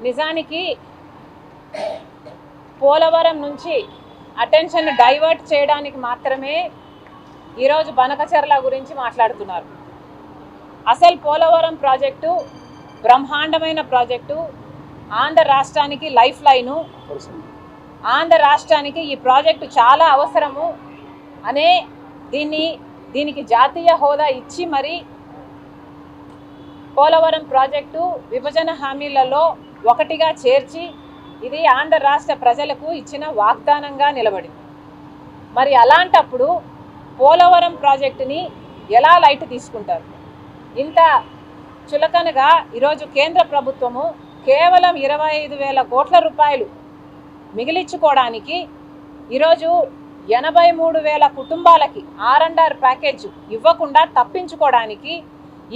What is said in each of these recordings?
నిజానికి పోలవరం నుంచి attention divert చేయడానికి మాత్రమే ఈరోజు బనకచెర్ల గురించి మాట్లాడుతున్నారు. అసలు పోలవరం ప్రాజెక్టు బ్రహ్మాండమైన ప్రాజెక్టు, ఆంధ్ర రాష్ట్రానికి లైఫ్ లైను, ఆంధ్ర రాష్ట్రానికి ఈ ప్రాజెక్టు చాలా అవసరము అనే దీనికి జాతీయ హోదా ఇచ్చి మరి పోలవరం ప్రాజెక్టు విభజన హామీలలో ఒకటిగా చేర్చి ఇది ఆంధ్ర రాష్ట్ర ప్రజలకు ఇచ్చిన వాగ్దానంగా నిలబడింది. మరి అలాంటప్పుడు పోలవరం ప్రాజెక్టుని ఎలా లైట్ తీసుకుంటారు? ఇంత చులకనగా ఈరోజు కేంద్ర ప్రభుత్వము కేవలం 25,000 కోట్ల రూపాయలు మిగిలించుకోవడానికి ఈరోజు 83,000 కుటుంబాలకి R&R ప్యాకేజ్ ఇవ్వకుండా తప్పించుకోవడానికి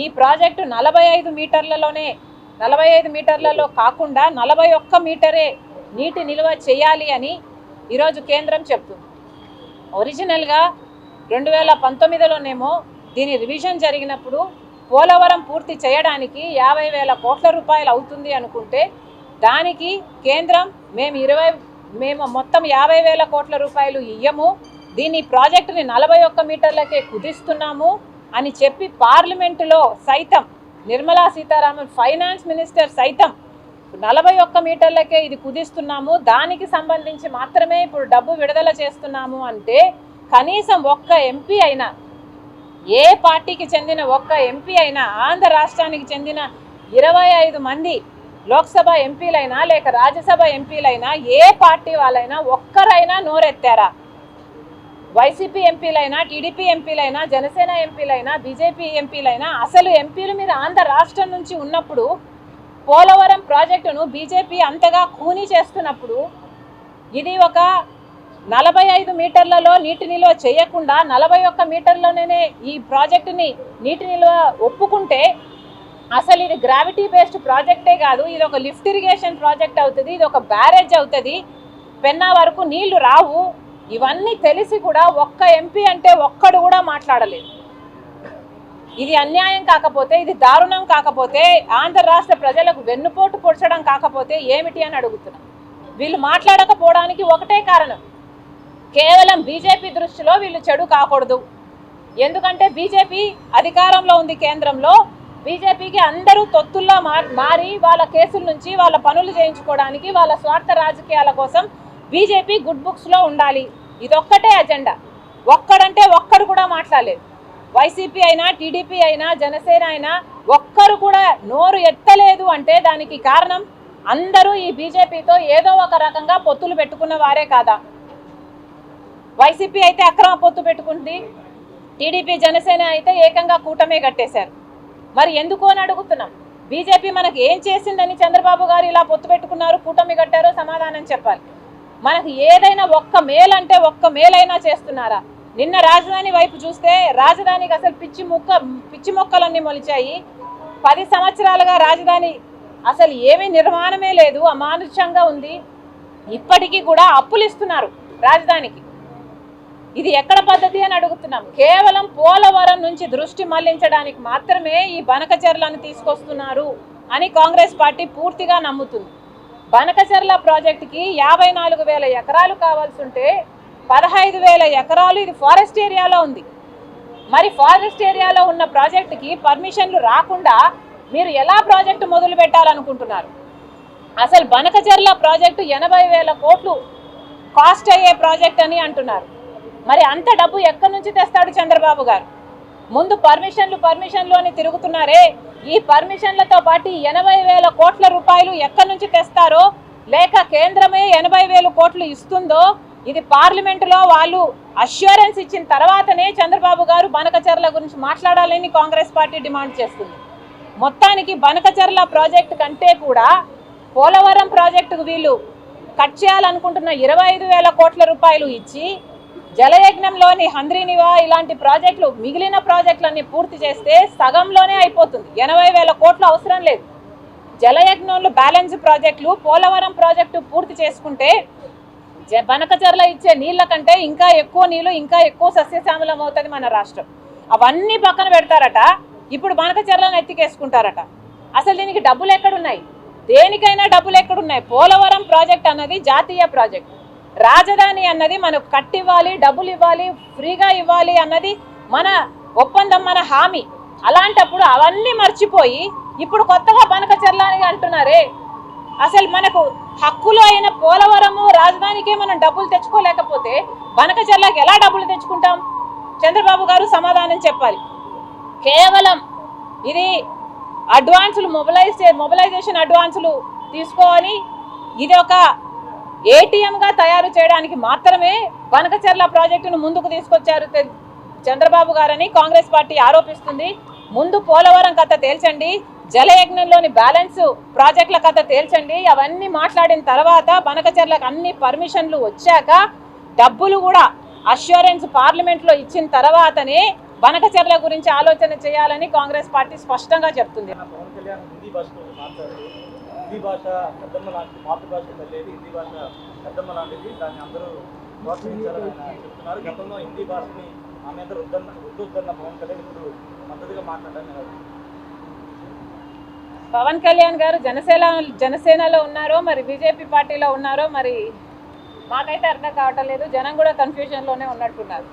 ఈ ప్రాజెక్టు 45 మీటర్లలో కాకుండా 41 మీటరే నీటి నిల్వ చేయాలి అని ఈరోజు కేంద్రం చెప్తుంది. ఒరిజినల్గా 2019లోనేమో దీని రివిజన్ జరిగినప్పుడు పోలవరం పూర్తి చేయడానికి 50,000 కోట్ల రూపాయలు అవుతుంది అనుకుంటే దానికి కేంద్రం మేము మొత్తం 50,000 కోట్ల రూపాయలు ఇయ్యము, దీని ప్రాజెక్టుని 41 మీటర్లకే కుదిస్తున్నాము అని చెప్పి పార్లమెంటులో సైతం నిర్మలా సీతారామన్ ఫైనాన్స్ మినిస్టర్ సైతం 41 మీటర్లకే ఇది కుదిస్తున్నాము, దానికి సంబంధించి మాత్రమే ఇప్పుడు డబ్బు విడుదల చేస్తున్నాము అంటే కనీసం ఒక్క ఎంపీ అయినా, ఏ పార్టీకి చెందిన ఒక్క ఎంపీ అయినా, ఆంధ్ర రాష్ట్రానికి చెందిన 25 మంది లోక్సభ ఎంపీలైనా లేక రాజ్యసభ ఎంపీలైనా, ఏ పార్టీ వాళ్ళైనా ఒక్కరైనా నోరెత్తారా? వైసీపీ ఎంపీలైనా, టీడీపీ ఎంపీలైనా, జనసేన ఎంపీలైనా, బీజేపీ ఎంపీలైనా, అసలు ఎంపీలు మీరు ఆంధ్ర రాష్ట్రం నుంచి ఉన్నప్పుడు పోలవరం ప్రాజెక్టును బీజేపీ అంతగా ఖూనీ చేస్తున్నప్పుడు ఇది ఒక 45 మీటర్లలో నీటి నిల్వ చేయకుండా 41 మీటర్లలోనే ఈ ప్రాజెక్టుని నీటి నిల్వ ఒప్పుకుంటే అసలు ఇది గ్రావిటీ బేస్డ్ ప్రాజెక్టే కాదు, ఇది ఒక లిఫ్ట్ ఇరిగేషన్ ప్రాజెక్ట్ అవుతుంది, ఇది ఒక బ్యారేజ్ అవుతుంది, పెన్నా వరకు నీళ్లు రావు. ఇవన్నీ తెలిసి కూడా ఒక్క ఎంపీ అంటే ఒక్కడు కూడా మాట్లాడలేదు. ఇది అన్యాయం కాకపోతే, ఇది దారుణం కాకపోతే, ఆంధ్ర రాష్ట్ర ప్రజలకు వెన్నుపోటు పొడచడం కాకపోతే ఏమిటి అని అడుగుతున్నాం. వీళ్ళు మాట్లాడకపోవడానికి ఒకటే కారణం, కేవలం బీజేపీ దృష్టిలో వీళ్ళు చెడు కాకూడదు. ఎందుకంటే బీజేపీ అధికారంలో ఉంది కేంద్రంలో, బీజేపీకి అందరూ తొత్తుల్లా మారి వాళ్ళ కేసుల నుంచి వాళ్ళ పనులు చేయించుకోవడానికి, వాళ్ళ స్వార్థ రాజకీయాల కోసం బీజేపీ గుడ్ బుక్స్లో ఉండాలి. ఇదొక్కటే అజెండా. ఒక్కడంటే ఒక్కడు కూడా మాట్లాడలేదు. వైసీపీ అయినా, టీడీపీ అయినా, జనసేన అయినా ఒక్కరు కూడా నోరు ఎత్తలేదు అంటే దానికి కారణం అందరూ ఈ బీజేపీతో ఏదో ఒక రకంగా పొత్తులు పెట్టుకున్న వారే కాదా? వైసీపీ అయితే అక్రమ పొత్తు పెట్టుకుంది, టీడీపీ జనసేన అయితే ఏకంగా కూటమే కట్టేశారు. మరి ఎందుకు అని అడుగుతున్నాం. బీజేపీ మనకు ఏం చేసిందని చంద్రబాబు గారు ఇలా పొత్తు పెట్టుకున్నారు, కూటమి కట్టారో సమాధానం చెప్పాలి. మనకు ఏదైనా ఒక్క మేలంటే ఒక్క మేలైనా చేస్తున్నారా? నిన్న రాజధాని వైపు చూస్తే రాజధానికి అసలు పిచ్చి మొక్కలన్నీ మొలిచాయి. 10 సంవత్సరాలుగా రాజధాని అసలు ఏమీ నిర్మాణమే లేదు, అమానుషంగా ఉంది. ఇప్పటికీ కూడా అప్పులు ఇస్తున్నారు రాజధానికి. ఇది ఎక్కడ పద్ధతి అని అడుగుతున్నాం. కేవలం పోలవరం నుంచి దృష్టి మళ్లించడానికి మాత్రమే ఈ బనకచెర్లను తీసుకొస్తున్నారు అని కాంగ్రెస్ పార్టీ పూర్తిగా నమ్ముతుంది. బనకచెర్ల ప్రాజెక్టుకి 54,000 ఎకరాలు కావాల్సి ఉంటే 15,000 ఎకరాలు ఇది ఫారెస్ట్ ఏరియాలో ఉంది. మరి ఫారెస్ట్ ఏరియాలో ఉన్న ప్రాజెక్టుకి పర్మిషన్లు రాకుండా మీరు ఎలా ప్రాజెక్టు మొదలు పెట్టాలనుకుంటున్నారు? అసలు బనకచెర్ల ప్రాజెక్టు 80,000 కోట్లు కాస్ట్ అయ్యే ప్రాజెక్ట్ అని అంటున్నారు. మరి అంత డబ్బు ఎక్కడి నుంచి తెస్తాడు చంద్రబాబు గారు? ముందు పర్మిషన్లు అని తిరుగుతున్నారే, ఈ పర్మిషన్లతో పాటు 80,000 కోట్ల రూపాయలు ఎక్కడి నుంచి తెస్తారో, లేక కేంద్రమే 80,000 కోట్లు ఇస్తుందో, ఇది పార్లమెంటులో వాళ్ళు అష్యూరెన్స్ ఇచ్చిన తర్వాతనే చంద్రబాబు గారు బనకచెర్ల గురించి మాట్లాడాలని కాంగ్రెస్ పార్టీ డిమాండ్ చేస్తుంది. మొత్తానికి బనకచెర్ల ప్రాజెక్టు కంటే కూడా పోలవరం ప్రాజెక్టుకు వీళ్ళు కట్ చేయాలనుకుంటున్న 25,000 కోట్ల రూపాయలు ఇచ్చి జలయజ్ఞంలోని హంద్రీనివా ఇలాంటి ప్రాజెక్టులు, మిగిలిన ప్రాజెక్టులన్నీ పూర్తి చేస్తే సగంలోనే అయిపోతుంది. 80,000 కోట్లు అవసరం లేదు. జలయజ్ఞంలో బ్యాలెన్స్ ప్రాజెక్టులు, పోలవరం ప్రాజెక్టు పూర్తి చేసుకుంటే బనకచెర్ల ఇచ్చే నీళ్ల కంటే ఇంకా ఎక్కువ నీళ్లు, ఇంకా ఎక్కువ సస్యశ్యామలం అవుతుంది మన రాష్ట్రం. అవన్నీ పక్కన పెడతారట, ఇప్పుడు బనకచెర్లను ఎత్తికేసుకుంటారట. అసలు దీనికి డబ్బులు ఎక్కడున్నాయి? దేనికైనా డబ్బులు ఎక్కడున్నాయి? పోలవరం ప్రాజెక్ట్ అన్నది జాతీయ ప్రాజెక్ట్, రాజధాని అన్నది మనకు కట్టివ్వాలి, డబ్బులు ఇవ్వాలి, ఫ్రీగా ఇవ్వాలి అన్నది మన ఒప్పందం, మన హామీ. అలాంటప్పుడు అవన్నీ మర్చిపోయి ఇప్పుడు కొత్తగా బనకచెర్ల అని అంటున్నారే. అసలు మనకు హక్కులు అయిన పోలవరము రాజధానికే మనం డబ్బులు తెచ్చుకోలేకపోతే బనకచెర్లకి ఎలా డబ్బులు తెచ్చుకుంటాం? చంద్రబాబు గారు సమాధానం చెప్పాలి. కేవలం ఇది అడ్వాన్సులు మొబిలైజేషన్ అడ్వాన్సులు తీసుకొని ఇది ఒక ఏటీఎంగా తయారు చేయడానికి మాత్రమే బనకచెర్ల ప్రాజెక్టును ముందుకు తీసుకొచ్చారు చంద్రబాబు గారని కాంగ్రెస్ పార్టీ ఆరోపిస్తుంది. ముందు పోలవరం కథ తేల్చండి, జలయజ్ఞంలోని బ్యాలెన్స్ ప్రాజెక్టుల కథ తేల్చండి. అవన్నీ మాట్లాడిన తర్వాత బనకచెర్లకు అన్ని పర్మిషన్లు వచ్చాక డబ్బులు కూడా అష్యూరెన్స్ పార్లమెంట్లో ఇచ్చిన తర్వాతనే బనకచెర్ల గురించి ఆలోచన చేయాలని కాంగ్రెస్ పార్టీ స్పష్టంగా చెప్తుంది. హిందీ భాష పెద్దమ్మ లాంటిది, మాతృభాష లేదు, హిందీ భాష పెద్దమ్మ లాంటిది, దాన్ని అందరూ ప్రోత్సహించాలని చెప్తున్నారు. గతంలో హిందీ భాషని ఆమె వద్దొద్దన్న పవన్ కళ్యాణ్ ఇప్పుడు మద్దతుగా మాట్లాడారు. పవన్ కళ్యాణ్ గారు జనసేనలో ఉన్నారో మరి బీజేపీ పార్టీలో ఉన్నారో మరి మాకైతే అర్థం కావటం లేదు. జనం కూడా కన్ఫ్యూజన్లోనే ఉన్నట్టున్నారు.